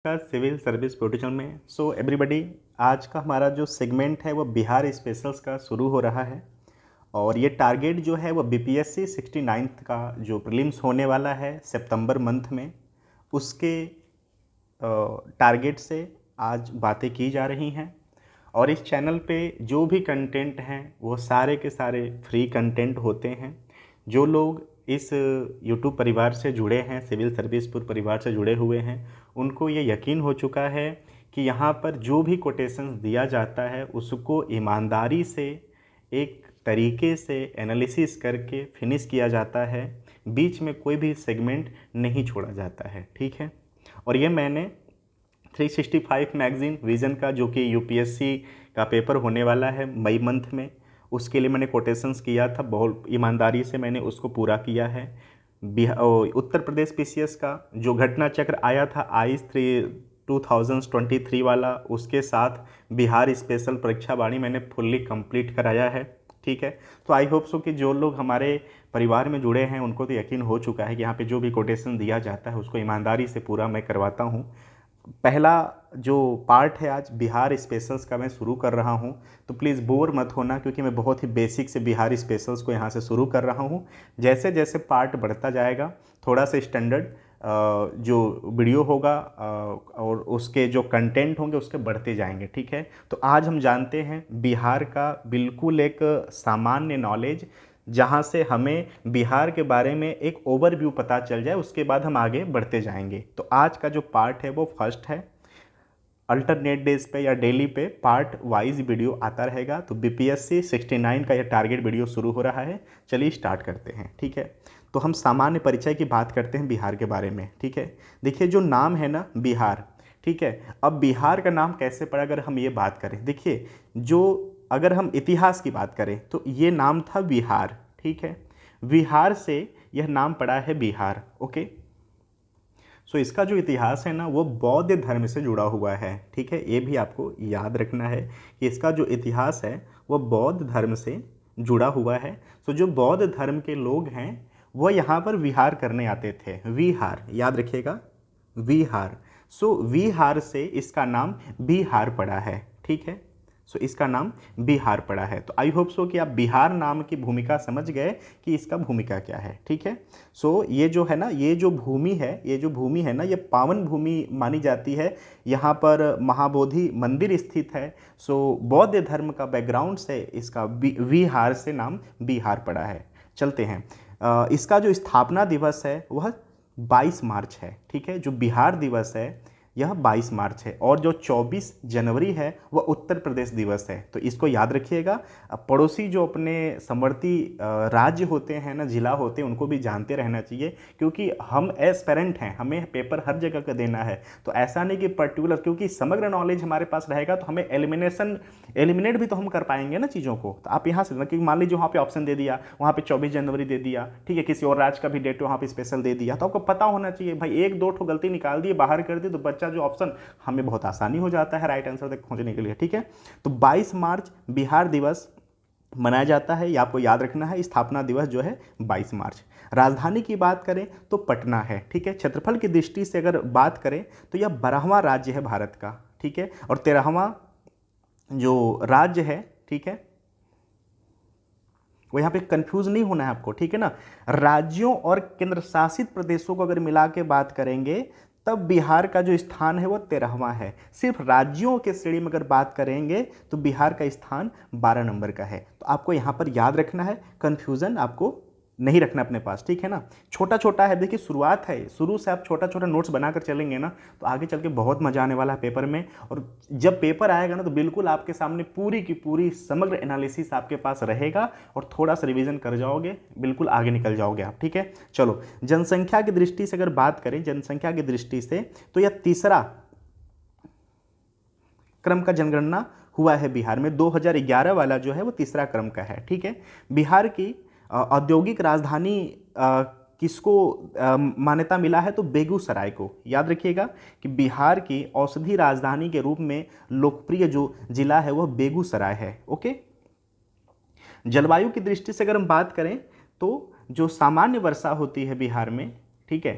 का civil service portal में everybody, आज का हमारा जो सेगमेंट है वो बिहार स्पेशल्स का शुरू हो रहा है। और ये टारगेट जो है वो बीपीएससी 69th का जो प्रीलिम्स होने वाला है सितंबर मंथ में, उसके टारगेट से आज बातें की जा रही हैं। और इस चैनल पे जो भी कंटेंट हैं वो सारे के सारे फ्री कंटेंट होते हैं। जो लोग इस यूट्यूब परिवार से जुड़े हैं, सिविल सर्विसपुर परिवार से जुड़े हुए हैं, उनको ये यकीन हो चुका है कि यहाँ पर जो भी कोटेशंस दिया जाता है उसको ईमानदारी से एक तरीके से एनालिसिस करके फिनिश किया जाता है। बीच में कोई भी सेगमेंट नहीं छोड़ा जाता है, ठीक है। और ये मैंने 365 मैगज़ीन विज़न का, जो कि यूपीएससी का पेपर होने वाला है मई मंथ में, उसके लिए मैंने कोटेशंस किया था, बहुत ईमानदारी से मैंने उसको पूरा किया है। उत्तर प्रदेश पीसीएस का जो घटना चक्र आया था आईस 2023 वाला, उसके साथ बिहार स्पेशल परीक्षा वाणी मैंने फुल्ली कंप्लीट कराया है, ठीक है। तो आई होप सो कि जो लोग हमारे परिवार में जुड़े हैं उनको तो यकीन हो चुका है कि यहाँ पे जो भी कोटेशन दिया जाता है उसको ईमानदारी से पूरा मैं करवाता हूँ। पहला जो पार्ट है आज बिहार स्पेशल्स का मैं शुरू कर रहा हूं, तो प्लीज़ बोर मत होना, क्योंकि मैं बहुत ही बेसिक से बिहार स्पेशल्स को यहां से शुरू कर रहा हूं। जैसे जैसे पार्ट बढ़ता जाएगा थोड़ा सा स्टैंडर्ड जो वीडियो होगा और उसके जो कंटेंट होंगे उसके बढ़ते जाएंगे, ठीक है। तो आज हम जानते हैं बिहार का बिल्कुल एक सामान्य नॉलेज, जहाँ से हमें बिहार के बारे में एक ओवरव्यू पता चल जाए, उसके बाद हम आगे बढ़ते जाएंगे। तो आज का जो पार्ट है वो फर्स्ट है। अल्टरनेट डेज पे या डेली पे पार्ट वाइज वीडियो आता रहेगा। तो बीपीएससी 69 का यह टारगेट वीडियो शुरू हो रहा है। चलिए स्टार्ट करते हैं, ठीक है। तो हम सामान्य परिचय की बात करते हैं बिहार के बारे में, ठीक है। देखिए जो नाम है ना बिहार, ठीक है। अब बिहार का नाम कैसे पड़ा, अगर हम ये बात करें, देखिए जो अगर हम इतिहास की बात करें तो ये नाम था बिहार, ठीक है। बिहार से यह नाम पड़ा है बिहार, ओके। इसका जो इतिहास है ना वो बौद्ध धर्म से जुड़ा हुआ है, ठीक है। ये भी आपको याद रखना है कि इसका जो इतिहास है वो बौद्ध धर्म से जुड़ा हुआ है। जो बौद्ध धर्म के लोग हैं वो यहाँ पर विहार करने आते थे, विहार याद रखिएगा, विहार। विहार से इसका नाम बिहार पड़ा है, ठीक है। इसका नाम बिहार पड़ा है। तो आई होप सो कि आप बिहार नाम की भूमिका समझ गए कि इसका भूमिका क्या है, ठीक है। ये जो है ना, ये जो भूमि है, ये जो भूमि है ना, ये पावन भूमि मानी जाती है। यहाँ पर महाबोधि मंदिर स्थित है। बौद्ध धर्म का बैकग्राउंड से इसका विहार से नाम बिहार पड़ा है। चलते हैं, इसका जो स्थापना दिवस है वह 22 मार्च है, ठीक है। जो बिहार दिवस है यह 22 मार्च है। और जो 24 जनवरी है वह उत्तर प्रदेश दिवस है। तो इसको याद रखिएगा। पड़ोसी जो अपने समवर्ती राज्य होते हैं ना, जिला होते हैं, उनको भी जानते रहना चाहिए, क्योंकि हम एस्पेरेंट हैं, हमें पेपर हर जगह का देना है। तो ऐसा नहीं कि पर्टिकुलर, क्योंकि समग्र नॉलेज हमारे पास रहेगा तो हमें एलिमिनेट भी तो हम कर पाएंगे ना चीज़ों को। तो आप यहाँ से, क्योंकि मान लीजिए वहाँ पे ऑप्शन दे दिया, वहाँ पे 24 जनवरी दे दिया, ठीक है, किसी और राज्य का भी डेट वहाँ पे स्पेशल दे दिया, तो आपको पता होना चाहिए भाई। एक दो ठो गलती निकाल दिए, बाहर कर दी, तो बच्चा जो ऑप्शन, हमें बहुत आसानी हो जाता है राइट आंसर तक पहुँचने के लिए, ठीक है। तो 22 मार्च बिहार दिवस मनाया जाता है, ये आपको याद रखना है। स्थापना दिवस जो है 22 मार्च। राजधानी की बात करें तो पटना है, ठीक है। क्षेत्रफल की दृष्टि से अगर बात करें तो यह 12वां राज्य है भारत का, ठीक है। और 13वां जो राज्य है, ठीक है, वो यहाँ पे कंफ्यूज नहीं होना है आपको, ठीक है ना। राज्यों और केंद्र शासित प्रदेशों को अगर मिला के बात करेंगे तब बिहार का जो स्थान है वो 13वां है। सिर्फ राज्यों के श्रेणी में अगर बात करेंगे तो बिहार का स्थान 12 नंबर का है। तो आपको यहाँ पर याद रखना है, कंफ्यूजन आपको नहीं रखना अपने पास, ठीक है ना। छोटा छोटा है, देखिए शुरुआत है, शुरू से आप छोटा छोटा नोट्स बनाकर चलेंगे ना तो आगे चल के बहुत मजा आने वाला है पेपर में। और जब पेपर आएगा ना तो बिल्कुल आपके सामने पूरी की पूरी समग्र एनालिसिस आपके पास रहेगा और थोड़ा सा रिवीजन कर जाओगे, बिल्कुल आगे निकल जाओगे आप, ठीक है। चलो, जनसंख्या की दृष्टि से अगर बात करें, जनसंख्या की दृष्टि से तो यह तीसरा क्रम का जनगणना हुआ है बिहार में। 2011 वाला जो है वो तीसरा क्रम का है, ठीक है। बिहार की औद्योगिक राजधानी किसको मान्यता मिला है, तो बेगूसराय को। याद रखिएगा कि बिहार की औषधि राजधानी के रूप में लोकप्रिय जो जिला है वह बेगूसराय है, ओके। जलवायु की दृष्टि से अगर हम बात करें तो जो सामान्य वर्षा होती है बिहार में, ठीक है,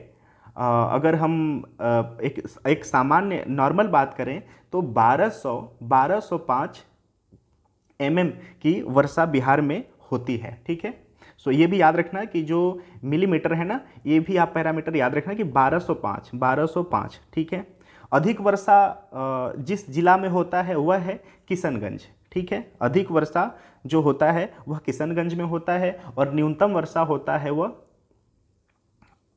अगर हम एक सामान्य नॉर्मल बात करें तो 1205 mm की वर्षा बिहार में होती है। ठीक है, सो ये भी याद रखना कि जो मिलीमीटर है ना, ये भी आप पैरामीटर याद रखना कि 1205। ठीक है, अधिक वर्षा जिस जिला में होता है वह है किशनगंज। ठीक है, अधिक वर्षा जो होता है वह किशनगंज में होता है और न्यूनतम वर्षा होता है वह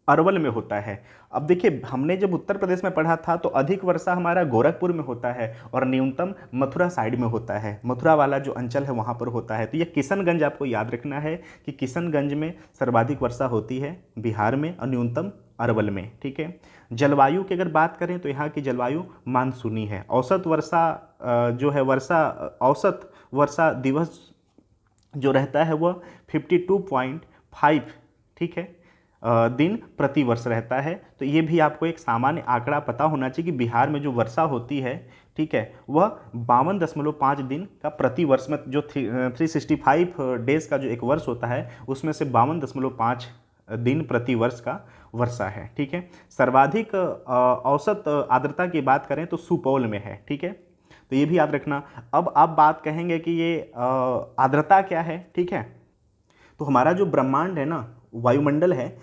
अरवल में होता है। अब देखिए, हमने जब उत्तर प्रदेश में पढ़ा था तो अधिक वर्षा हमारा गोरखपुर में होता है और न्यूनतम मथुरा साइड में होता है, मथुरा वाला जो अंचल है वहाँ पर होता है। तो ये किशनगंज आपको याद रखना है कि किशनगंज में सर्वाधिक वर्षा होती है बिहार में और न्यूनतम अरवल में। ठीक है, जलवायु की अगर बात करें तो यहाँ की जलवायु मानसूनी है। औसत वर्षा दिवस जो रहता है वह 52.5, ठीक है, दिन प्रति वर्ष रहता है। तो ये भी आपको एक सामान्य आंकड़ा पता होना चाहिए कि बिहार में जो वर्षा होती है, ठीक है, वह 52.5 दिन का प्रति वर्ष में, जो 365 डेज का जो एक वर्ष होता है उसमें से 52.5 दिन प्रति वर्ष का वर्षा है। ठीक है, सर्वाधिक औसत आर्द्रता की बात करें तो सुपौल में है। ठीक है, तो ये भी याद रखना। अब आप बात कहेंगे कि ये आर्द्रता क्या है। ठीक है, तो हमारा जो ब्रह्मांड है ना, वायुमंडल है,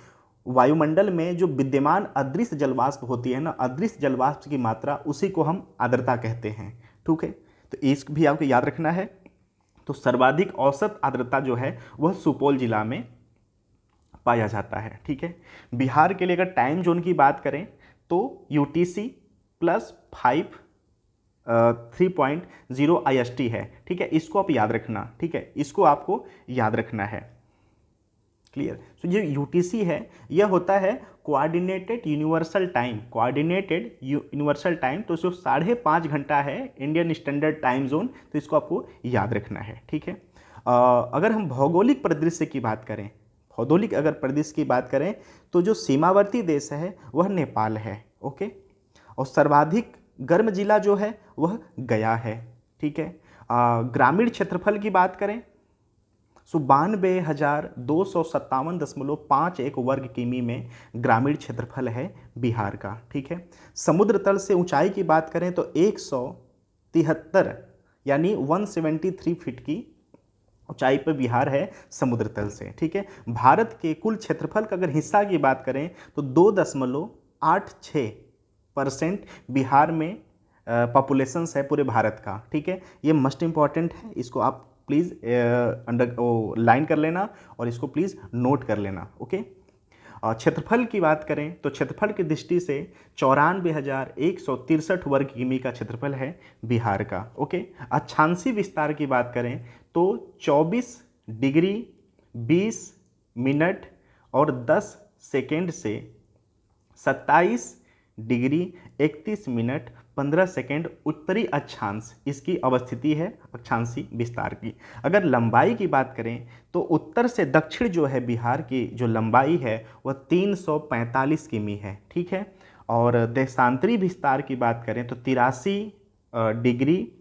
वायुमंडल में जो विद्यमान अदृश्य जलवाष्प होती है ना, अदृश्य जलवाष्प की मात्रा, उसी को हम आर्द्रता कहते हैं। ठीक है, तो इसको भी आपको याद रखना है। तो सर्वाधिक औसत आर्द्रता जो है वह सुपौल जिला में पाया जाता है। ठीक है, बिहार के लिए अगर टाइम जोन की बात करें तो UTC +5 3.0 IST है। ठीक है, इसको आप याद रखना। ठीक है, इसको आपको याद रखना है। क्लियर। सो जो UTC है यह होता है coordinated universal time, coordinated universal time. तो जो 5.5 घंटा है इंडियन स्टैंडर्ड टाइम जोन, तो इसको आपको याद रखना है। ठीक है, अगर हम भौगोलिक परिदृश्य की बात करें, भौगोलिक अगर परिदृश्य की बात करें तो जो सीमावर्ती देश है वह नेपाल है। ओके, और सर्वाधिक गर्म जिला जो है वह गया है। ठीक है, ग्रामीण क्षेत्रफल की बात करें सो 92,257.51 वर्ग किमी में ग्रामीण क्षेत्रफल है बिहार का। ठीक है, समुद्र तल से ऊंचाई की बात करें तो 173 यानी 173 फीट की ऊंचाई पर बिहार है समुद्र तल से। ठीक है, भारत के कुल क्षेत्रफल का अगर हिस्सा की बात करें तो 2.86% बिहार में पॉपुलेशन है पूरे भारत का। ठीक है, ये मस्ट इंपॉर्टेंट है, इसको आप प्लीज़ लाइन कर लेना और इसको प्लीज़ नोट कर लेना। ओके, क्षेत्रफल की बात करें तो क्षेत्रफल की दृष्टि से 94,163 वर्ग किमी का क्षेत्रफल है बिहार का। ओके, अक्षांशीय विस्तार की बात करें तो 24 डिग्री 20 मिनट और 10 सेकेंड से 27 डिग्री 31 मिनट 15 सेकेंड उत्तरी अक्षांश इसकी अवस्थिति है अक्षांशीय विस्तार की। अगर लंबाई की बात करें तो उत्तर से दक्षिण जो है बिहार की जो लंबाई है वह 345 किमी है। ठीक है, और देशांतरी विस्तार की बात करें तो 83 डिग्री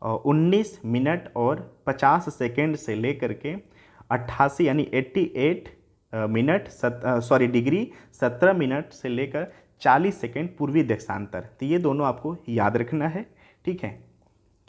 19 मिनट और 50 सेकेंड से लेकर के 88 यानी 88 डिग्री 17 मिनट से लेकर 40 सेकेंड पूर्वी देशांतर। तो ये दोनों आपको याद रखना है। ठीक है,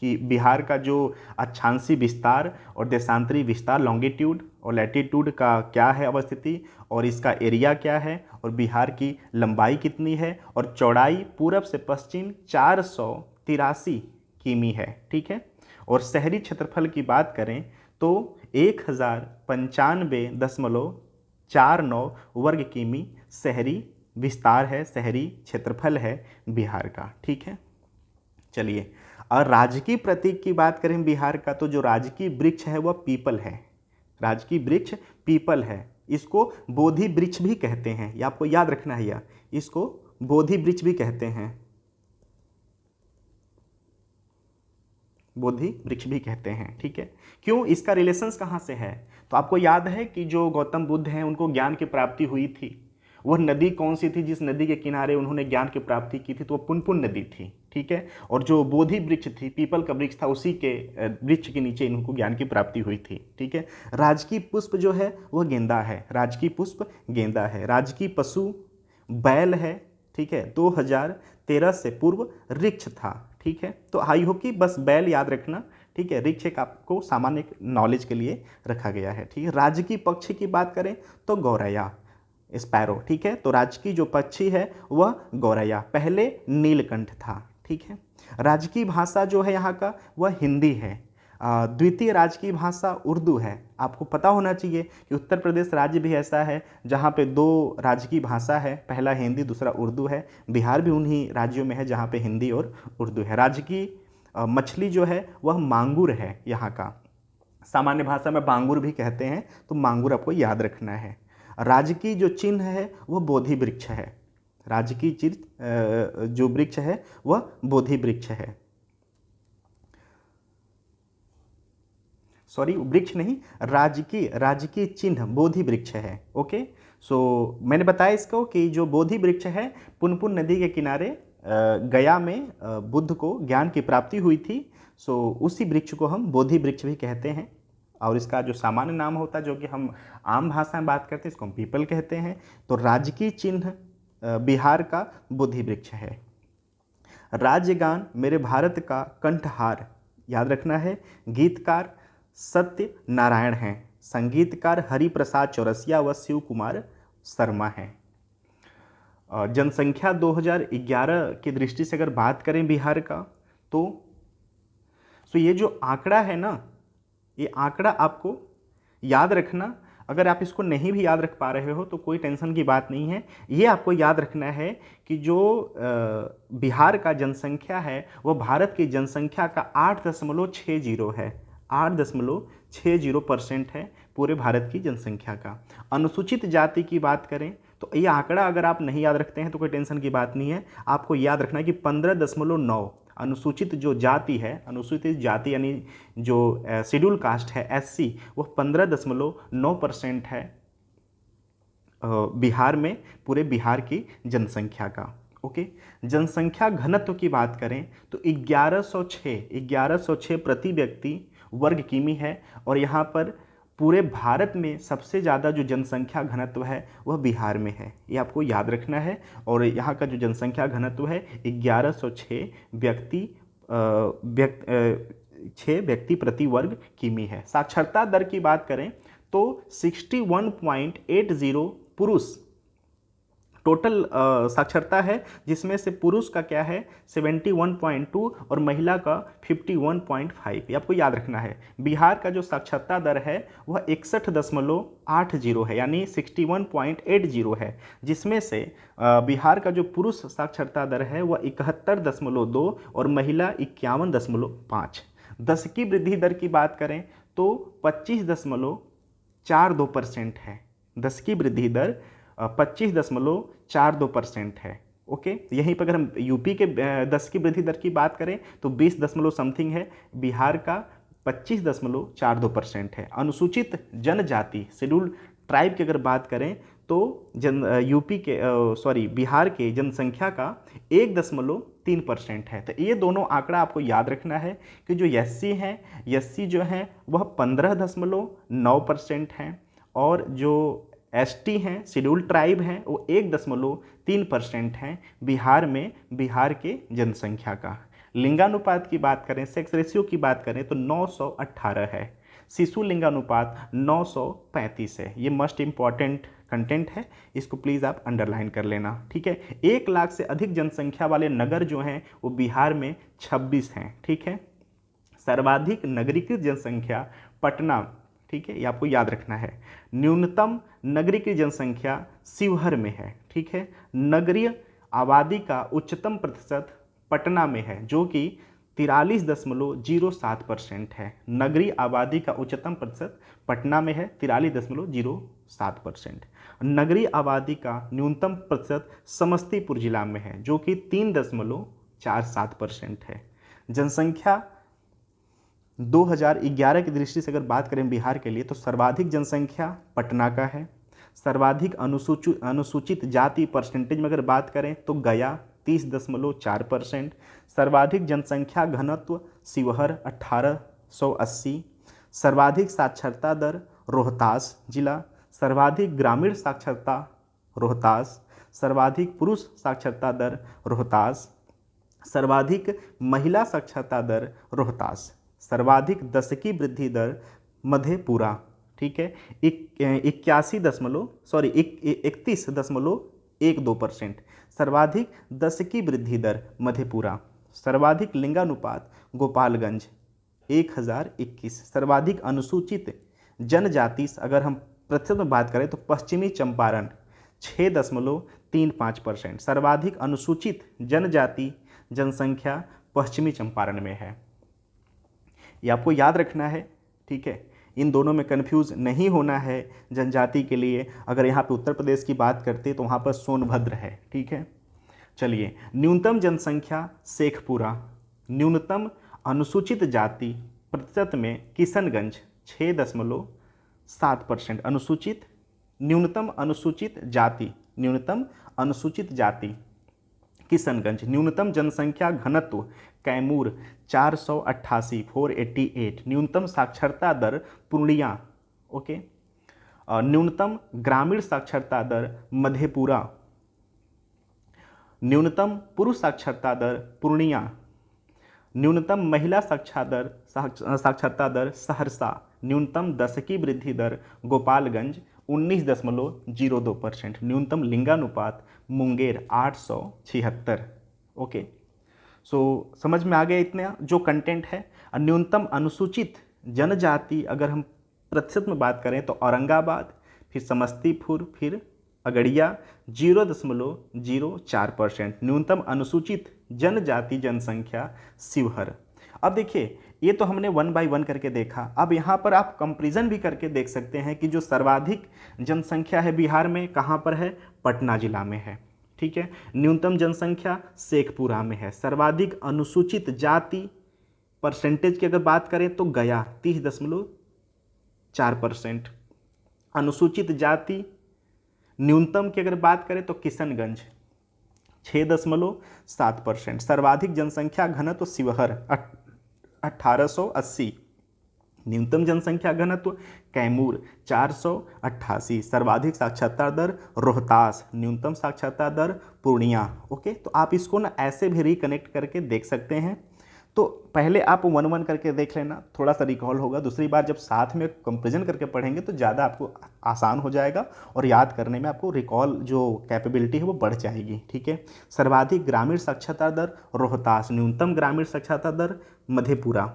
कि बिहार का जो अक्षांशीय विस्तार और देशांतरी विस्तार लॉन्गिट्यूड और लैटिट्यूड का क्या है अवस्थिति और इसका एरिया क्या है और बिहार की लंबाई कितनी है और चौड़ाई पूरब से पश्चिम 483 किमी है। ठीक है, और शहरी क्षेत्रफल की बात करें तो 1095.49 वर्ग किमी शहरी विस्तार है, शहरी क्षेत्रफल है बिहार का। ठीक है, चलिए, और राजकीय प्रतीक की बात करें बिहार का तो जो राजकीय वृक्ष है वह पीपल है। राजकीय वृक्ष पीपल है, इसको बोधि वृक्ष भी कहते हैं, ये आपको याद रखना है, यह इसको बोधि वृक्ष भी कहते हैं, बोधि वृक्ष भी कहते हैं। ठीक है, क्यों, इसका रिलेशंस कहाँ से है? तो आपको याद है कि जो गौतम बुद्ध हैं उनको ज्ञान की प्राप्ति हुई थी, वह नदी कौन सी थी जिस नदी के किनारे उन्होंने ज्ञान की प्राप्ति की थी? तो वह पुनपुन नदी थी। ठीक है, और जो बोधि वृक्ष थी, पीपल का वृक्ष था, उसी के वृक्ष के नीचे इनको ज्ञान की प्राप्ति हुई थी। ठीक है, राजकीय पुष्प जो है वह गेंदा है, राजकीय पुष्प गेंदा है। राजकीय पशु बैल है, ठीक है, 2013 से पूर्व रिक्ष था, ठीक है। तो आई होप कि बस बैल याद रखना, ठीक है। रिक्ष एक आपको सामान्य नॉलेज के लिए रखा गया है, ठीक है। राजकीय पक्षी की बात करें तो गौरैया, स्पैरो, ठीक है। तो राजकीय जो पक्षी है वह गौरैया, पहले नीलकंठ था, ठीक है। राजकीय भाषा जो है यहाँ का वह हिंदी है। द्वितीय राजकीय भाषा उर्दू है। आपको पता होना चाहिए कि उत्तर प्रदेश राज्य भी ऐसा है जहाँ पे दो राजकीय भाषा है, पहला हिंदी दूसरा उर्दू है। बिहार भी उन्हीं राज्यों में है जहाँ पे हिंदी और उर्दू है। राजकीय मछली जो है वह मांगुर है यहाँ का, सामान्य भाषा में बांगुर भी कहते हैं, तो मांगुर आपको याद रखना है। राजकीय जो चिन्ह है वह बोधि वृक्ष है। राजकीय चिन्ह जो वृक्ष है वह बोधि वृक्ष है, सॉरी वृक्ष नहीं, राजकीय चिन्ह बोधि वृक्ष है। ओके, सो मैंने बताया इसको कि जो बोधि वृक्ष है पुनपुन नदी के किनारे गया में बुद्ध को ज्ञान की प्राप्ति हुई थी। सो उसी वृक्ष को हम बोधि वृक्ष भी कहते हैं, और इसका जो सामान्य नाम होता है जो कि हम आम भाषा में बात करते हैं इसको हम पीपल कहते हैं। तो राजकीय चिन्ह बिहार का बोधि वृक्ष है। राज्यगान मेरे भारत का कंठहार, याद रखना है। गीतकार सत्य नारायण हैं, संगीतकार हरिप्रसाद चौरसिया व शिव कुमार शर्मा हैं। जनसंख्या 2011 की दृष्टि से अगर बात करें बिहार का, तो ये जो आंकड़ा है ना, ये आंकड़ा आपको याद रखना। अगर आप इसको नहीं भी याद रख पा रहे हो तो कोई टेंशन की बात नहीं है। ये आपको याद रखना है कि जो बिहार का जनसंख्या है वह भारत की जनसंख्या का 8.60 है, 8.60% है पूरे भारत की जनसंख्या का। अनुसूचित जाति की बात करें तो ये आंकड़ा अगर आप नहीं याद रखते हैं तो कोई टेंशन की बात नहीं है। आपको याद रखना है कि 15.9 अनुसूचित जो जाति है, अनुसूचित जाति यानी जो शेड्यूल कास्ट है एससी, वो 15.9% है बिहार में, पूरे बिहार की जनसंख्या का। ओके, जनसंख्या घनत्व की बात करें तो 1106 प्रति व्यक्ति वर्ग किमी है, और यहाँ पर पूरे भारत में सबसे ज़्यादा जो जनसंख्या घनत्व है वह बिहार में है, ये आपको याद रखना है। और यहाँ का जो जनसंख्या घनत्व है 1106 व्यक्ति प्रति वर्ग किमी है। साक्षरता दर की बात करें तो 61.80 पुरुष टोटल साक्षरता है, जिसमें से पुरुष का क्या है 71.2 और महिला का 51.5। ये आपको याद रखना है। बिहार का जो साक्षरता दर है वह 61.80 है, यानी 61.80 है, जिसमें से बिहार का जो पुरुष साक्षरता दर है वह 71.2 और महिला 51.5। 10 की वृद्धि दर की बात करें तो 25.42% है। 10 की वृद्धि दर 25.42% है। ओके, यहीं पर अगर हम यूपी के 10 की वृद्धि दर की बात करें तो 20 दशमलव समथिंग है, बिहार का 25.42% है। अनुसूचित जनजाति शेड्यूल ट्राइब की अगर बात करें तो बिहार के जनसंख्या का 1.3% है। तो ये दोनों आंकड़ा आपको याद रखना है कि जो एससी जो है वह 15.9% है, और जो एसटी हैं शेड्यूल ट्राइब हैं वो 1.3% हैं बिहार में, बिहार के जनसंख्या का। लिंगानुपात की बात करें, सेक्स रेशियो की बात करें तो 918 है। शिशु लिंगानुपात 935 है। ये मस्ट इम्पॉर्टेंट कंटेंट है, इसको प्लीज़ आप अंडरलाइन कर लेना, ठीक है। 1 लाख से अधिक जनसंख्या वाले नगर जो हैं वो बिहार में 26 हैं, ठीक है। सर्वाधिक नगरीकृत जनसंख्या पटना, ठीक है, ये आपको याद रखना है। न्यूनतम नगरीकृत जनसंख्या शिवहर में है, ठीक है। नगरीय आबादी का उच्चतम प्रतिशत पटना में है जो कि 43.07% है। नगरीय आबादी का उच्चतम प्रतिशत पटना में है 43.07%। नगरीय आबादी का न्यूनतम प्रतिशत समस्तीपुर जिला में है जो कि 3.47% है। जनसंख्या 2011 की दृष्टि से अगर बात करें बिहार के लिए तो सर्वाधिक जनसंख्या पटना का है। सर्वाधिक अनुसूचित जाति परसेंटेज में अगर बात करें तो गया 30.4%। सर्वाधिक जनसंख्या घनत्व शिवहर 1880। सर्वाधिक साक्षरता दर रोहतास जिला। सर्वाधिक ग्रामीण साक्षरता रोहतास। सर्वाधिक पुरुष साक्षरता दर रोहतास, सर्वाधिक महिला साक्षरता दर रोहतास, सर्वाधिक दशकी वृद्धि दर मधेपुरा, ठीक है, 31.12%, सर्वाधिक दशकी वृद्धि दर मधेपुरा, सर्वाधिक लिंगानुपात गोपालगंज 1021, सर्वाधिक अनुसूचित जनजाति अगर हम प्रतिशत में बात करें तो पश्चिमी चंपारण 6.35%, सर्वाधिक अनुसूचित जनजाति जनसंख्या पश्चिमी चंपारण में है। ये आपको याद रखना है, ठीक है, इन दोनों में कंफ्यूज नहीं होना है। जनजाति के लिए अगर यहाँ पे उत्तर प्रदेश की बात करते तो वहाँ पर सोनभद्र है, ठीक है। चलिए, न्यूनतम जनसंख्या शेखपुरा, न्यूनतम अनुसूचित जाति प्रतिशत में किशनगंज 6.7%, अनुसूचित न्यूनतम अनुसूचित जाति किशनगंज, न्यूनतम जनसंख्या घनत्व कैमूर 488, न्यूनतम साक्षरता दर पूर्णिया, ओके, न्यूनतम ग्रामीण साक्षरता दर मधेपुरा, न्यूनतम पुरुष साक्षरता दर पूर्णिया, न्यूनतम महिला साक्षरता दर सहरसा, न्यूनतम दशकी वृद्धि दर गोपालगंज 19.02%, न्यूनतम लिंगानुपात मुंगेर 876। ओके, सो समझ में आ गया इतना जो कंटेंट है। न्यूनतम अनुसूचित जनजाति अगर हम प्रतिशत में बात करें तो औरंगाबाद, फिर समस्तीपुर, फिर अगड़िया 0.04%, न्यूनतम अनुसूचित जनजाति जनसंख्या शिवहर। अब देखिए, ये तो हमने 1 बाय 1 करके देखा। अब यहाँ पर आप कंपैरिजन भी करके देख सकते हैं कि जो सर्वाधिक जनसंख्या है बिहार में कहाँ पर है, पटना जिला में है, ठीक है। न्यूनतम जनसंख्या शेखपुरा में है। सर्वाधिक अनुसूचित जाति परसेंटेज की अगर बात करें तो गया 30.4%, अनुसूचित जाति न्यूनतम की अगर बात करें तो किशनगंज 6.7%, सर्वाधिक जनसंख्या घनत्व शिवहर 1880, न्यूनतम जनसंख्या घनत्व कैमूर 488, सर्वाधिक साक्षरता दर रोहतास, न्यूनतम साक्षरता दर पूर्णिया। ओके, तो आप इसको ना ऐसे भी रिकनेक्ट करके देख सकते हैं। तो पहले आप 1-1 करके देख लेना, थोड़ा सा रिकॉल होगा। दूसरी बार जब साथ में कंपैरिजन करके पढ़ेंगे तो ज़्यादा आपको आसान हो जाएगा और याद करने में आपको रिकॉल जो कैपेबिलिटी है वो बढ़ जाएगी, ठीक है। सर्वाधिक ग्रामीण साक्षरता दर रोहतास, न्यूनतम ग्रामीण साक्षरता दर मधेपुरा,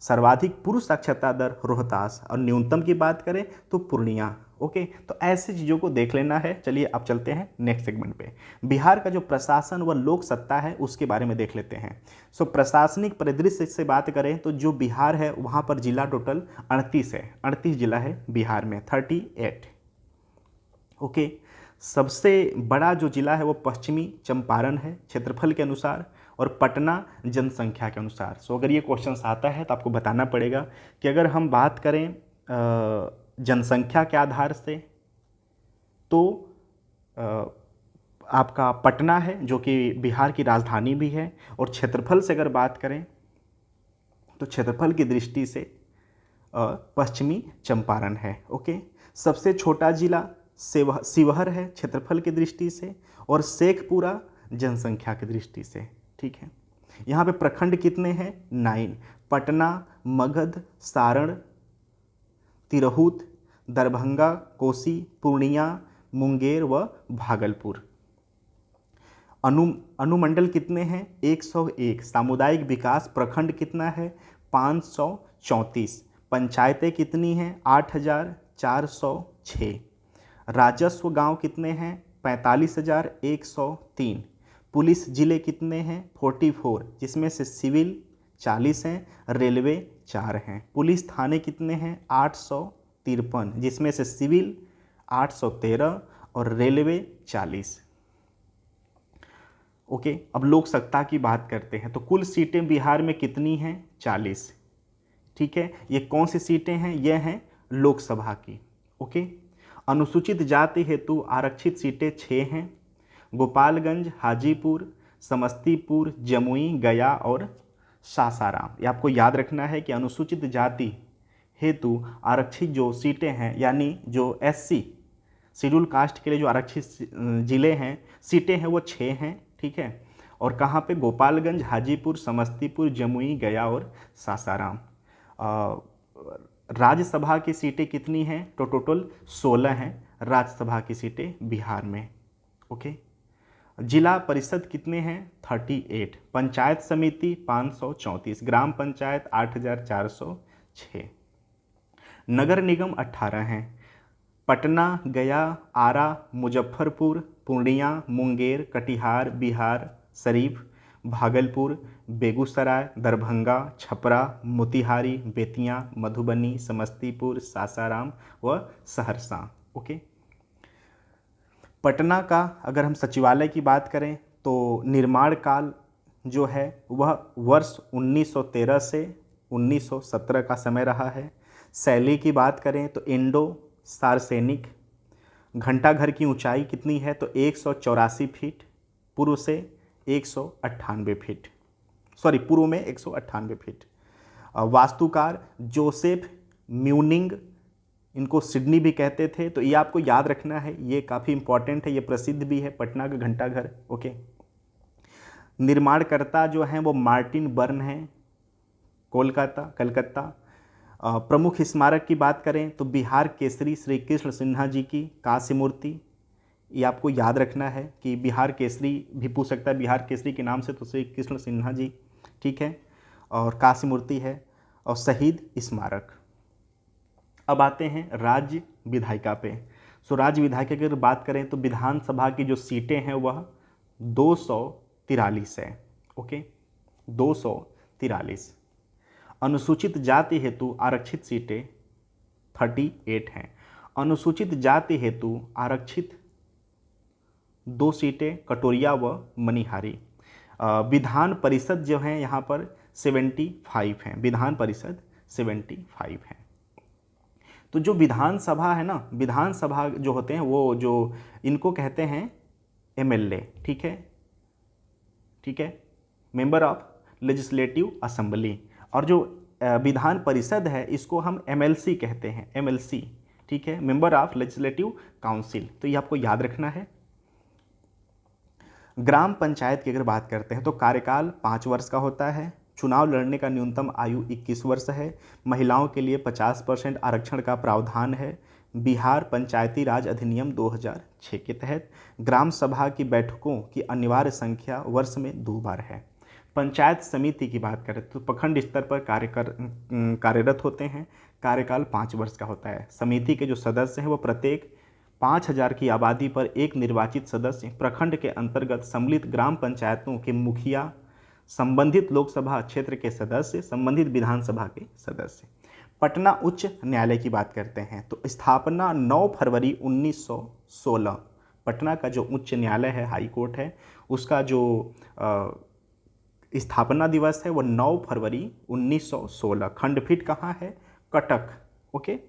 सर्वाधिक पुरुष साक्षरता दर रोहतास और न्यूनतम की बात करें तो पूर्णिया। ओके, तो ऐसी चीज़ों को देख लेना है। चलिए अब चलते हैं नेक्स्ट सेगमेंट पे। बिहार का जो प्रशासन व लोक सत्ता है उसके बारे में देख लेते हैं। सो प्रशासनिक परिदृश्य से बात करें तो जो बिहार है वहाँ पर जिला टोटल 38 है, 38 जिला है बिहार में, 38। ओके, सबसे बड़ा जो जिला है वो पश्चिमी चंपारण है क्षेत्रफल के अनुसार और पटना जनसंख्या के अनुसार। सो अगर ये क्वेश्चन आता है तो आपको बताना पड़ेगा कि अगर हम बात करें जनसंख्या के आधार से तो आपका पटना है जो कि बिहार की राजधानी भी है, और क्षेत्रफल से अगर बात करें तो क्षेत्रफल की दृष्टि से पश्चिमी चंपारण है। ओके, सबसे छोटा जिला शिवहर है क्षेत्रफल की दृष्टि से, और शेखपुरा जनसंख्या की दृष्टि से, ठीक है। यहाँ पे प्रखंड कितने हैं, 9, पटना, मगध, सारण, तिरहुत, दरभंगा, कोसी, पूर्णिया, मुंगेर व भागलपुर। अनुमंडल कितने हैं, 101। सामुदायिक विकास प्रखंड कितना है, 534। पंचायतें कितनी हैं, 8406। राजस्व गांव कितने हैं, 45,103। पुलिस जिले कितने हैं, 44, जिसमें से सिविल 40 हैं, रेलवे 4 हैं। पुलिस थाने कितने हैं, 853, जिसमें से सिविल 813 और रेलवे 40। ओके, अब लोक सत्ता की बात करते हैं तो कुल सीटें बिहार में कितनी हैं, 40, ठीक है। ये कौन सी सीटें हैं, ये हैं लोकसभा की। ओके, अनुसूचित जाति हेतु आरक्षित सीटें 6 हैं, गोपालगंज, हाजीपुर, समस्तीपुर, जमुई, गया और सासाराम। ये आपको याद रखना है कि अनुसूचित जाति हेतु आरक्षित जो सीटें हैं, यानी जो SC शेड्यूल कास्ट के लिए जो आरक्षित जिले हैं, सीटें हैं वो 6 हैं, ठीक है। और कहाँ पे? गोपालगंज, हाजीपुर, समस्तीपुर, जमुई, गया और सासाराम। राज्यसभा की सीटें कितनी हैं? तो टोटल 16 हैं राज्यसभा की सीटें बिहार में। ओके। जिला परिषद कितने हैं? 38। पंचायत समिति 534, ग्राम पंचायत 8406, नगर निगम 18 हैं। पटना, गया, आरा, मुजफ्फरपुर, पूर्णिया, मुंगेर, कटिहार, बिहार शरीफ, भागलपुर, बेगूसराय, दरभंगा, छपरा, मोतिहारी, बेतिया, मधुबनी, समस्तीपुर, सासाराम व सहरसा। ओके। पटना का अगर हम सचिवालय की बात करें तो निर्माण काल जो है वह वर्ष 1913 से 1917 का समय रहा है। शैली की बात करें तो इंडो सार्सेनिक। घंटाघर की ऊंचाई कितनी है? तो 184 फीट, पूर्व से 198 फीट, सॉरी पूर्व में 198 फीट। वास्तुकार जोसेफ म्यूनिंग, इनको सिडनी भी कहते थे, तो ये आपको याद रखना है, ये काफ़ी इंपॉर्टेंट है, ये प्रसिद्ध भी है पटना का घंटाघर। ओके। निर्माणकर्ता जो हैं वो मार्टिन बर्न हैं, कलकत्ता। प्रमुख स्मारक की बात करें तो बिहार केसरी श्री कृष्ण सिन्हा जी की कांस्य मूर्ति, ये आपको याद रखना है कि बिहार केसरी भी पूछ सकता है, बिहार केसरी के नाम से तो श्री कृष्ण सिन्हा जी, ठीक है। और कांस्य मूर्ति है। और शहीद स्मारक। अब आते हैं राज्य विधायिका पे। सो राज्य विधायिका की अगर बात करें तो विधानसभा की जो सीटें हैं वह 243 है। ओके, 243। अनुसूचित जाति हेतु आरक्षित सीटें 38 हैं। अनुसूचित जाति हेतु आरक्षित 2 सीटें कटोरिया व मनिहारी। विधान परिषद जो है यहाँ पर 75 हैं, विधान परिषद 75 हैं। तो जो विधानसभा है ना, विधानसभा जो होते हैं वो जो इनको कहते हैं एमएलए, ठीक है, ठीक है, मेंबर ऑफ लेजिस्लेटिव असेंबली। और जो विधान परिषद है इसको हम एमएलसी कहते हैं, एमएलसी, ठीक है, मेंबर ऑफ लेजिस्लेटिव काउंसिल। तो ये आपको याद रखना है। ग्राम पंचायत की अगर बात करते हैं तो कार्यकाल 5 वर्ष का होता है। चुनाव लड़ने का न्यूनतम आयु 21 वर्ष है। महिलाओं के लिए 50% आरक्षण का प्रावधान है। बिहार पंचायती राज अधिनियम 2006 के तहत ग्राम सभा की बैठकों की अनिवार्य संख्या वर्ष में 2 बार है। पंचायत समिति की बात करें तो प्रखंड स्तर पर कार्यरत होते हैं। कार्यकाल 5 वर्ष का होता है। समिति के जो सदस्य हैं वो प्रत्येक 5000 की आबादी पर एक निर्वाचित सदस्य, प्रखंड के अंतर्गत सम्मिलित ग्राम पंचायतों के मुखिया, संबंधित लोकसभा क्षेत्र के सदस्य, संबंधित विधानसभा के सदस्य। पटना उच्च न्यायालय की बात करते हैं तो स्थापना 9 फरवरी 1916। पटना का जो उच्च न्यायालय है, हाई कोर्ट है, उसका जो स्थापना दिवस है वो 9 फरवरी 1916। खंडपीठ कहाँ है? कटक। ओके।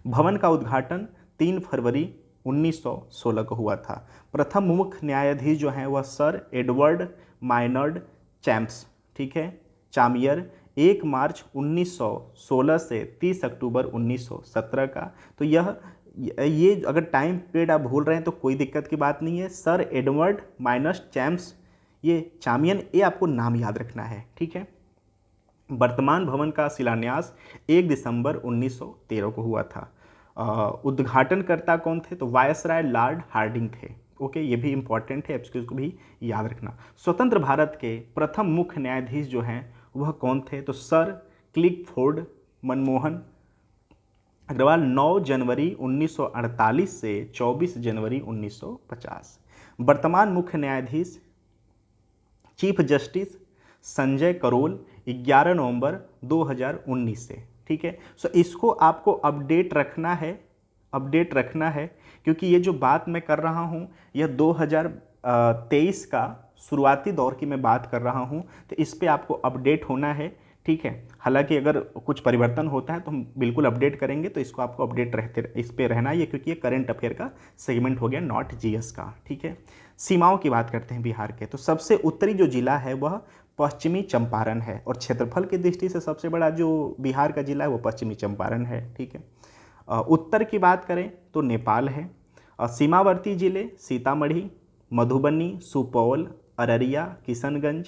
भवन का उद्घाटन 3 फरवरी 1916 को हुआ था। प्रथम मुख्य न्यायाधीश जो हैं वह सर एडवर्ड माइनर्ड चैम्प्स, ठीक है, चामियर, 1 मार्च 1916 से 30 अक्टूबर 1917 का। तो ये अगर टाइम पीरियड आप भूल रहे हैं तो कोई दिक्कत की बात नहीं है। सर एडवर्ड माइनर्ड चैम्प्स, ये चामियन, ये आपको नाम याद रखना है, ठीक है। वर्तमान भवन का शिलान्यास 1 दिसंबर 1913 को हुआ था। उद्घाटनकर्ता कौन थे? तो वायसराय लॉर्ड हार्डिंग थे। ओके, ये भी इंपॉर्टेंट है, इसको भी याद रखना। स्वतंत्र भारत के प्रथम मुख्य न्यायाधीश जो हैं वह कौन थे? तो सर क्लिकफोर्ड मनमोहन अग्रवाल, 9 जनवरी 1948 से 24 जनवरी 1950। वर्तमान मुख्य न्यायाधीश चीफ जस्टिस संजय करोल, 11 नवंबर 2019 से, ठीक है। सो इसको आपको अपडेट रखना है, अपडेट रखना है, क्योंकि ये जो बात मैं कर रहा हूँ यह 2023 का शुरुआती दौर की मैं बात कर रहा हूँ, तो इस पे आपको अपडेट होना है, ठीक है। हालांकि अगर कुछ परिवर्तन होता है तो हम बिल्कुल अपडेट करेंगे, तो इसको आपको अपडेट इस पे रहना है, क्योंकि ये करंट अफेयर का सेगमेंट हो गया, नॉट जीएस का, ठीक है। सीमाओं की बात करते हैं बिहार के, तो सबसे उत्तरी जो जिला है वह पश्चिमी चंपारण है, और क्षेत्रफल की दृष्टि से सबसे बड़ा जो बिहार का जिला है वो पश्चिमी चंपारण है, ठीक है। उत्तर की बात करें तो नेपाल है। सीमावर्ती जिले सीतामढ़ी, मधुबनी, सुपौल, अररिया, किशनगंज,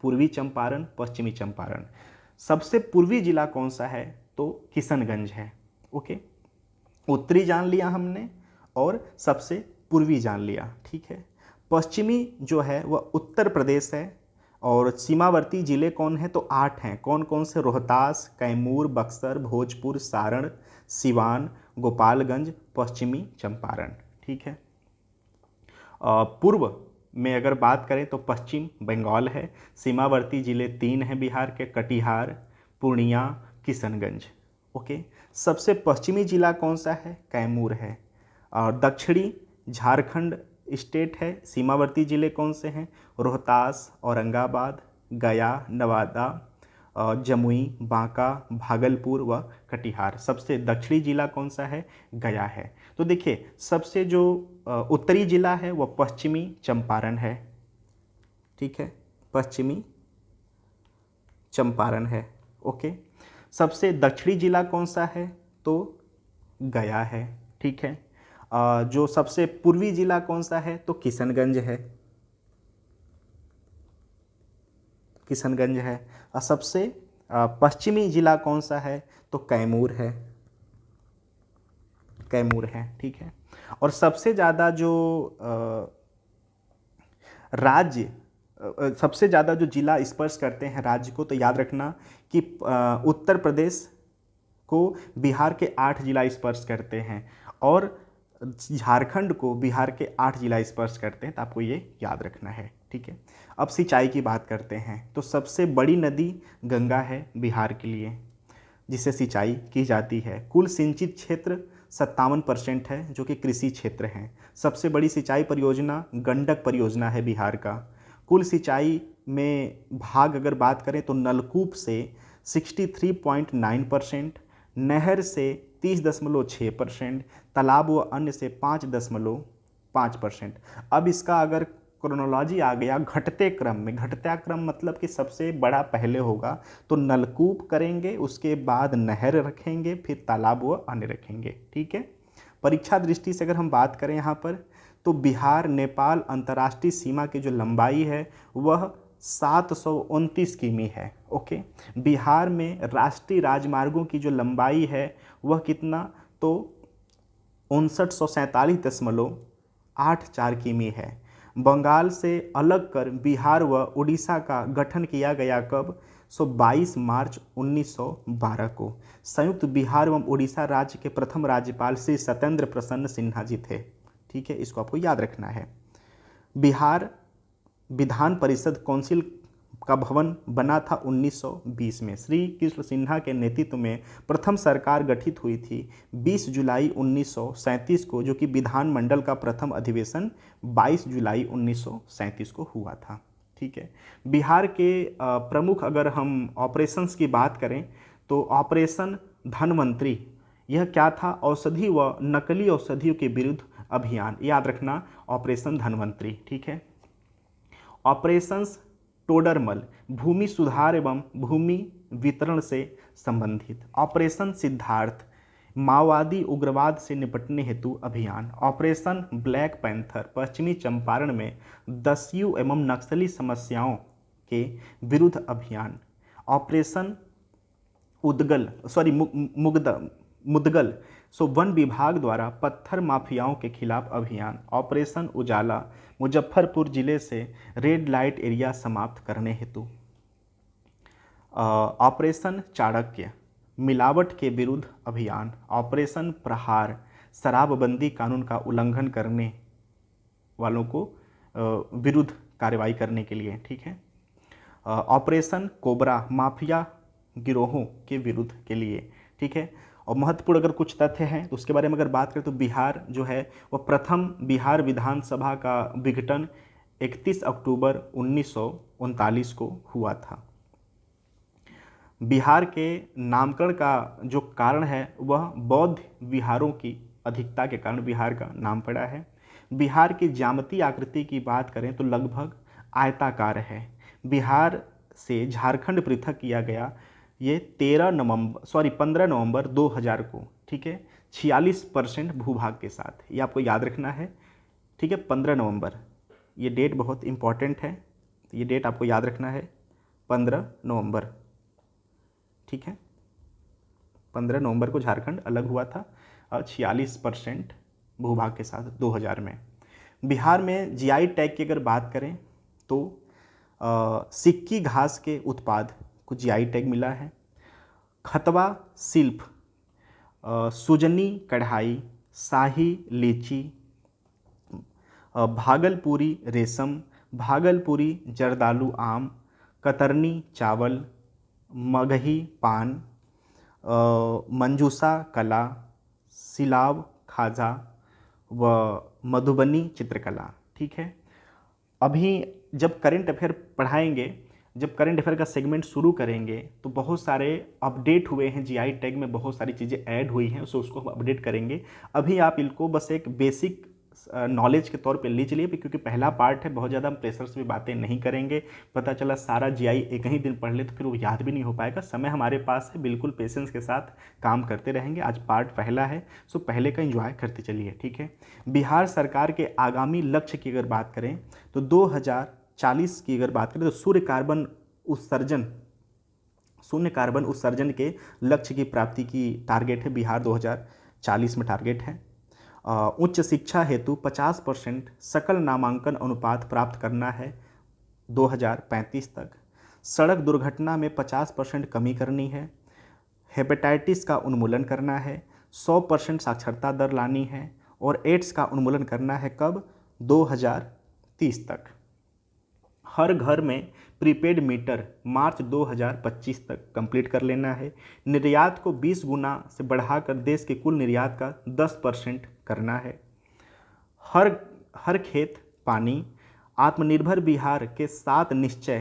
पूर्वी चंपारण, पश्चिमी चंपारण। सबसे पूर्वी जिला कौन सा है? तो किशनगंज है। ओके, उत्तरी जान लिया हमने और सबसे पूर्वी जान लिया। ठीक है, पश्चिमी जो है वह उत्तर प्रदेश है और सीमावर्ती जिले कौन है? तो 8 हैं। कौन कौन से? रोहतास, कैमूर, बक्सर, भोजपुर, सारण, सिवान, गोपालगंज, पश्चिमी चंपारण। ठीक है, पूर्व में अगर बात करें तो पश्चिम बंगाल है। सीमावर्ती जिले 3 हैं बिहार के, कटिहार, पूर्णिया, किशनगंज। ओके, सबसे पश्चिमी जिला कौन सा है? कैमूर है। और दक्षिणी झारखंड स्टेट है। सीमावर्ती जिले कौन से हैं? रोहतास, औरंगाबाद, गया, नवादा, जमुई, बांका, भागलपुर व कटिहार। सबसे दक्षिणी जिला कौन सा है? गया है। तो देखिए, सबसे जो उत्तरी जिला है वह पश्चिमी चंपारण है। ठीक है, पश्चिमी चंपारण है। ओके, सबसे दक्षिणी जिला कौन सा है? तो गया है। ठीक है, जो सबसे पूर्वी जिला कौन सा है? तो किशनगंज है। किशनगंज है। और सबसे पश्चिमी जिला कौन सा है? तो कैमूर है। कैमूर है। ठीक है, और सबसे ज़्यादा जो राज्य सबसे ज़्यादा जो जिला स्पर्श करते हैं राज्य को, तो याद रखना कि उत्तर प्रदेश को बिहार के 8 जिला स्पर्श करते हैं और झारखंड को बिहार के 8 जिला स्पर्श करते हैं। तो आपको ये याद रखना है। ठीक है, अब सिंचाई की बात करते हैं। तो सबसे बड़ी नदी गंगा है बिहार के लिए, जिससे सिंचाई की जाती है। कुल सिंचित क्षेत्र 57% है, जो कि कृषि क्षेत्र हैं। सबसे बड़ी सिंचाई परियोजना गंडक परियोजना है बिहार का। कुल सिंचाई में भाग अगर बात करें तो नलकूप से 63.9%, नहर से 30.6%, तालाब व अन्य से 5.5%। अब इसका अगर क्रोनोलॉजी आ गया घटते क्रम में, घटता क्रम मतलब कि सबसे बड़ा पहले होगा, तो नलकूप करेंगे, उसके बाद नहर रखेंगे, फिर तालाब व अन्य रखेंगे। ठीक है, परीक्षा दृष्टि से अगर हम बात करें यहाँ पर, तो बिहार नेपाल अंतर्राष्ट्रीय सीमा की जो लंबाई है वह 729 किमी है। ओके, बिहार में राष्ट्रीय राजमार्गों की जो लंबाई है वह कितना? तो 5947.84 किमी है। बंगाल से अलग कर बिहार व उड़ीसा का गठन किया गया कब? 22 मार्च 1912 को। संयुक्त बिहार एवं उड़ीसा राज्य के प्रथम राज्यपाल श्री सत्येंद्र प्रसन्न सिन्हा जी थे। ठीक है, इसको आपको याद रखना है। बिहार विधान परिषद काउंसिल का भवन बना था 1920 में। श्री कृष्ण सिन्हा के नेतृत्व में प्रथम सरकार गठित हुई थी 20 जुलाई 1937 को, जो कि विधानमंडल का प्रथम अधिवेशन 22 जुलाई 1937 को हुआ था। ठीक है, बिहार के प्रमुख अगर हम ऑपरेशंस की बात करें तो ऑपरेशन धनवंतरी, यह क्या था? औषधि व नकली औषधियों के विरुद्ध अभियान। याद रखना, ऑपरेशन धनवंतरी। ठीक है, ऑपरेशंस टोडरमल, भूमि सुधार एवं भूमि वितरण से संबंधित। ऑपरेशन सिद्धार्थ, माओवादी उग्रवाद से निपटने हेतु अभियान। ऑपरेशन ब्लैक पैंथर, पश्चिमी चंपारण में दस्यु एवं नक्सली समस्याओं के विरुद्ध अभियान। ऑपरेशन मुदगल, वन विभाग द्वारा पत्थर माफियाओं के खिलाफ अभियान। ऑपरेशन उजाला, मुजफ्फरपुर जिले से रेड लाइट एरिया समाप्त करने हेतु। ऑपरेशन चाणक्य, मिलावट के विरुद्ध अभियान। ऑपरेशन प्रहार, शराबबंदी कानून का उल्लंघन करने वालों को विरुद्ध कार्रवाई करने के लिए। ठीक है, ऑपरेशन कोबरा, माफिया गिरोहों के विरुद्ध के लिए। ठीक है, और महत्वपूर्ण अगर कुछ तथ्य हैं तो उसके बारे में अगर बात करें तो बिहार जो है वह प्रथम बिहार विधानसभा का विघटन 31 अक्टूबर 1939 को हुआ था। बिहार के नामकरण का जो कारण है वह बौद्ध विहारों की अधिकता के कारण बिहार का नाम पड़ा है। बिहार की ज्यामितीय आकृति की बात करें तो लगभग आयताकार है। बिहार से झारखंड पृथक किया गया ये 15 नवंबर 2000 को। ठीक है, 46% भूभाग के साथ, ये आपको याद रखना है। ठीक है, 15 नवंबर ये डेट बहुत इम्पॉर्टेंट है, तो ये डेट आपको याद रखना है, 15 नवंबर, ठीक है। 15 नवंबर को झारखंड अलग हुआ था 46% भूभाग के साथ 2000 में। बिहार में जीआई टैग की अगर बात करें तो सिक्की घास के उत्पाद को जीआई टैग मिला है। खतवा शिल्प, सुजनी कढ़ाई, शाही लीची, भागलपुरी रेशम, भागलपुरी जर्दालू आम, कतरनी चावल, मगही पान, मंजूसा कला, सिलाव खाजा व मधुबनी चित्रकला, ठीक है। अभी जब करंट अफेयर पढ़ाएंगे, जब करंट अफेयर का सेगमेंट शुरू करेंगे तो बहुत सारे अपडेट हुए हैं, जीआई टैग में बहुत सारी चीज़ें ऐड हुई हैं, उसको हम अपडेट करेंगे। अभी आप इनको बस एक बेसिक नॉलेज के तौर पे ले चलिए, क्योंकि पहला पार्ट है, बहुत ज़्यादा हम प्रेशर से भी बातें नहीं करेंगे। पता चला सारा जीआई एक ही दिन पढ़ ले तो फिर वो याद भी नहीं हो पाएगा। समय हमारे पास है, बिल्कुल पेशेंस के साथ काम करते रहेंगे। आज पार्ट पहला है, सो पहले का एंजॉय करते चलिए, ठीक है। बिहार सरकार के आगामी लक्ष्य की अगर बात करें तो 2040 की अगर बात करें तो शून्य कार्बन उत्सर्जन के लक्ष्य की प्राप्ति की टारगेट है, बिहार 2040 में टारगेट है। उच्च शिक्षा हेतु 50% सकल नामांकन अनुपात प्राप्त करना है 2035 तक। सड़क दुर्घटना में 50% कमी करनी है। हेपेटाइटिस का उन्मूलन करना है। 100% साक्षरता दर लानी है और एड्स का उन्मूलन करना है कब, 2030 तक। हर घर में प्रीपेड मीटर मार्च 2025 तक कंप्लीट कर लेना है। निर्यात को 20 गुना से बढ़ाकर देश के कुल निर्यात का 10% करना है। हर खेत पानी, आत्मनिर्भर बिहार के 7 निश्चय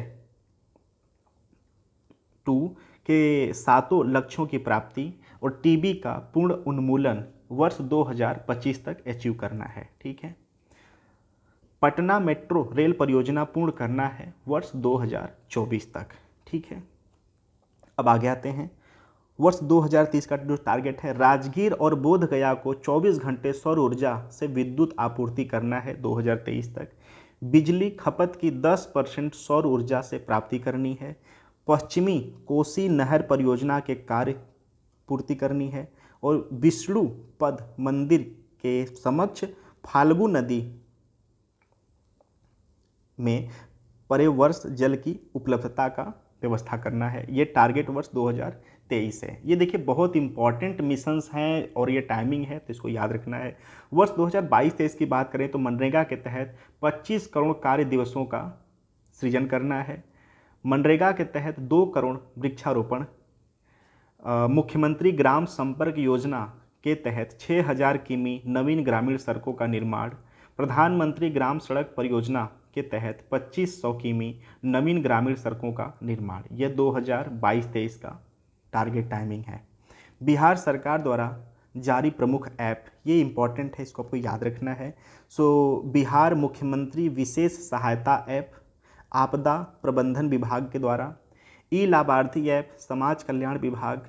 2 के 7 लक्ष्यों की प्राप्ति और टीबी का पूर्ण उन्मूलन वर्ष 2025 तक अचीव करना है, ठीक है। पटना मेट्रो रेल परियोजना पूर्ण करना है वर्ष 2024 तक, ठीक है। अब आगे आते हैं, वर्ष 2030 का जो टारगेट है, राजगीर और बोधगया को 24 घंटे सौर ऊर्जा से विद्युत आपूर्ति करना है 2023 तक। बिजली खपत की 10% सौर ऊर्जा से प्राप्ति करनी है। पश्चिमी कोसी नहर परियोजना के कार्य पूर्ति करनी है और विष्णु पद मंदिर के समक्ष फाल्गु नदी में परिवर्ष जल की उपलब्धता का व्यवस्था करना है। ये टारगेट वर्ष 2023 है। ये देखिए बहुत इंपॉर्टेंट मिशंस हैं और ये टाइमिंग है, तो इसको याद रखना है। वर्ष 2022-23 की बात करें तो मनरेगा के तहत 25 करोड़ कार्य दिवसों का सृजन करना है। मनरेगा के तहत 2 करोड़ वृक्षारोपण, मुख्यमंत्री ग्राम संपर्क योजना के तहत 6000 किमी नवीन ग्रामीण सड़कों का निर्माण, प्रधानमंत्री ग्राम सड़क परियोजना के तहत 2500 किमी नवीन ग्रामीण सड़कों का निर्माण। यह 2022-23 का टारगेट टाइमिंग है। बिहार सरकार द्वारा जारी प्रमुख ऐप, ये इंपॉर्टेंट है, इसको आपको याद रखना है। बिहार मुख्यमंत्री विशेष सहायता ऐप आपदा प्रबंधन विभाग के द्वारा, ई लाभार्थी ऐप समाज कल्याण विभाग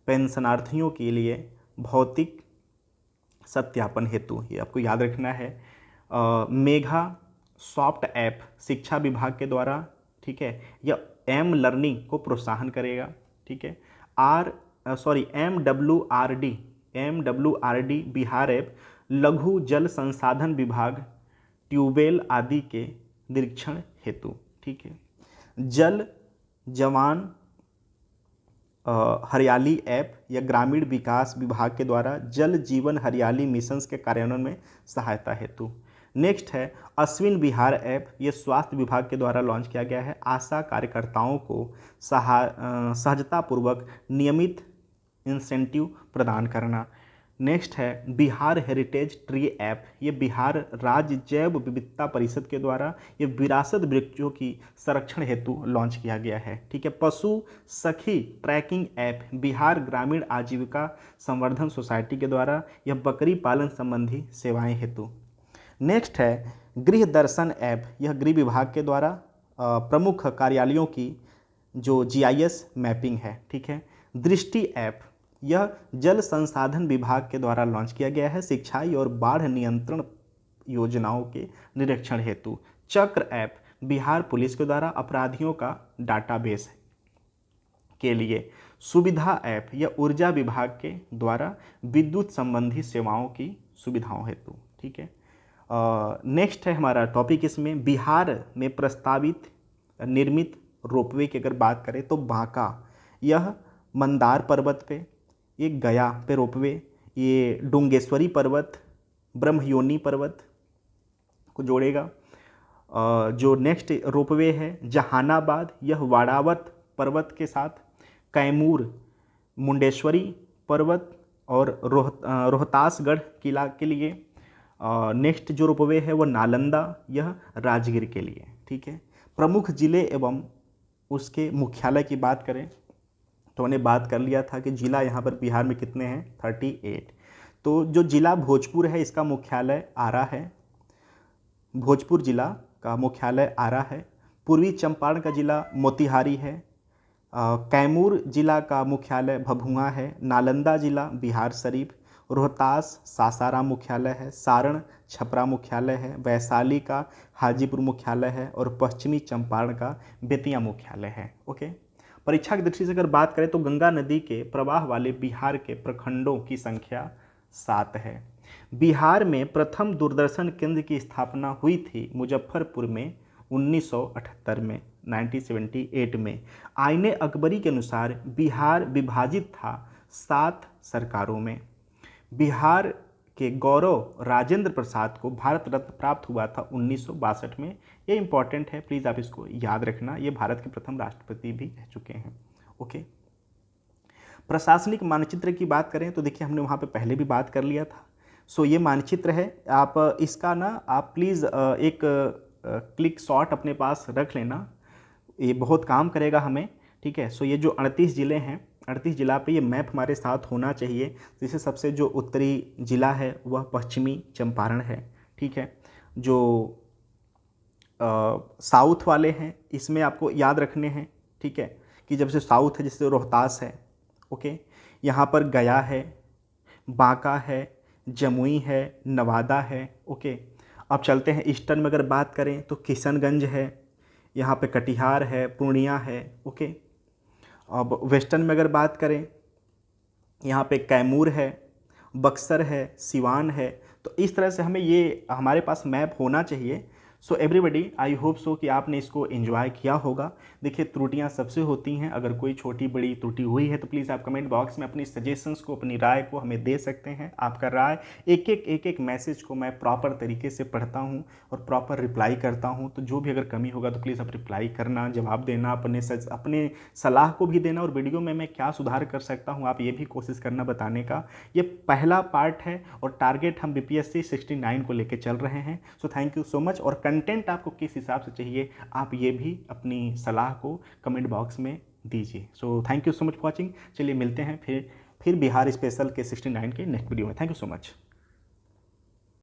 पेंशनार्थियों के लिए भौतिक सत्यापन हेतु, ये आपको याद रखना है। मेघा सॉफ्ट ऐप शिक्षा विभाग के द्वारा, ठीक है, यह एम लर्निंग को प्रोत्साहन करेगा, ठीक है। MWRD बिहार ऐप लघु जल संसाधन विभाग ट्यूबवेल आदि के निरीक्षण हेतु, ठीक है। जल जवान हरियाली ऐप या ग्रामीण विकास विभाग के द्वारा जल जीवन हरियाली मिशंस के कार्यान्वयन में सहायता हेतु। नेक्स्ट है अश्विन बिहार ऐप, ये स्वास्थ्य विभाग के द्वारा लॉन्च किया गया है। आशा कार्यकर्ताओं को सहजतापूर्वक नियमित इंसेंटिव प्रदान करना। नेक्स्ट है बिहार हेरिटेज ट्री ऐप, ये बिहार राज्य जैव विविधता परिषद के द्वारा ये विरासत वृक्षों की संरक्षण हेतु लॉन्च किया गया है, ठीक है। पशु सखी ट्रैकिंग ऐप बिहार ग्रामीण आजीविका संवर्धन सोसाइटी के द्वारा यह बकरी पालन संबंधी सेवाएं हेतु। नेक्स्ट है गृह दर्शन ऐप, यह गृह विभाग के द्वारा प्रमुख कार्यालयों की जो GIS मैपिंग है, ठीक है। दृष्टि ऐप, यह जल संसाधन विभाग के द्वारा लॉन्च किया गया है। सिंचाई और बाढ़ नियंत्रण योजनाओं के निरीक्षण हेतु। चक्र ऐप बिहार पुलिस के द्वारा अपराधियों का डाटाबेस के लिए। सुविधा ऐप या ऊर्जा विभाग के द्वारा विद्युत संबंधी सेवाओं की सुविधाओं हेतु। ठीक है, नेक्स्ट है हमारा टॉपिक इसमें बिहार में प्रस्तावित निर्मित रोपवे की अगर बात करें तो बांका, यह मंदार पर्वत पे, ये गया पे रोपवे, ये डुंगेश्वरी पर्वत, ब्रह्मयोनी पर्वत को जोड़ेगा। जो नेक्स्ट रोपवे है जहानाबाद, यह वाड़ावत पर्वत के साथ कैमूर, मुंडेश्वरी पर्वत और रोहतासगढ़ किला के लिए। नेक्स्ट जो रोपवे है वो नालंदा, यह राजगीर के लिए। ठीक है, प्रमुख जिले एवं उसके मुख्यालय की बात करें तो मैंने बात कर लिया था कि जिला यहाँ पर बिहार में कितने हैं, 38। तो जो जिला भोजपुर है इसका मुख्यालय आरा है, भोजपुर जिला का मुख्यालय आरा है। पूर्वी चंपारण का जिला मोतिहारी है। कैमूर जिला का मुख्यालय भभुआ है। नालंदा जिला बिहार शरीफ। रोहतास सासाराम मुख्यालय है। सारण छपरा मुख्यालय है। वैशाली का हाजीपुर मुख्यालय है और पश्चिमी चंपारण का बेतिया मुख्यालय है। ओके, परीक्षा की दृष्टि से अगर बात करें तो गंगा नदी के प्रवाह वाले बिहार के प्रखंडों की संख्या 7 है। बिहार में प्रथम दूरदर्शन केंद्र की स्थापना हुई थी मुजफ्फरपुर में 1978 में, 1978 में। आईने अकबरी के अनुसार बिहार विभाजित था 7 सरकारों में। बिहार के गौरव राजेंद्र प्रसाद को भारत रत्न प्राप्त हुआ था 1962 में। ये इंपॉर्टेंट है, प्लीज़ आप इसको याद रखना। ये भारत के प्रथम राष्ट्रपति भी रह चुके हैं। ओके, प्रशासनिक मानचित्र की बात करें तो देखिए हमने वहाँ पे पहले भी बात कर लिया था। सो ये मानचित्र है, आप इसका ना आप प्लीज़ एक क्लिक शॉट अपने पास रख लेना, ये बहुत काम करेगा हमें। ठीक है, सो ये जो 38 ज़िले हैं, 38 जिला पे ये मैप हमारे साथ होना चाहिए। जैसे सबसे जो उत्तरी जिला है वह पश्चिमी चंपारण है। ठीक है, जो साउथ वाले हैं इसमें आपको याद रखने हैं। ठीक है, कि जब से साउथ है जैसे रोहतास है। ओके, यहाँ पर गया है, बांका है, जमुई है, नवादा है। ओके, अब चलते हैं ईस्टर्न में अगर बात करें तो किशनगंज है, यहाँ पे कटिहार है, पूर्णिया है। ओके, अब वेस्टर्न में अगर बात करें यहाँ पे कैमूर है, बक्सर है, सिवान है। तो इस तरह से हमें ये हमारे पास मैप होना चाहिए। So everybody, I hope so कि आपने इसको एंजॉय किया होगा। देखिए त्रुटियां सबसे होती हैं, अगर कोई छोटी बड़ी त्रुटि हुई है तो प्लीज़ आप कमेंट बॉक्स में अपनी सजेशंस को, अपनी राय को हमें दे सकते हैं। आपका राय एक एक मैसेज को मैं प्रॉपर तरीके से पढ़ता हूं और प्रॉपर रिप्लाई करता हूं। तो जो भी अगर कमी होगा तो प्लीज़ आप रिप्लाई करना, जवाब देना, अपने सलाह को भी देना और वीडियो में मैं क्या सुधार कर सकता हूँ आप ये भी कोशिश करना बताने का। ये पहला पार्ट है और टारगेट हम BPSC 69 को लेकर चल रहे हैं। So thank you so much. और कंटेंट आपको किस हिसाब से चाहिए आप ये भी अपनी सलाह को कमेंट बॉक्स में दीजिए। So thank you so much for watching. चलिए मिलते हैं फिर बिहार स्पेशल के 69 के नेक्स्ट वीडियो में। Thank you so much.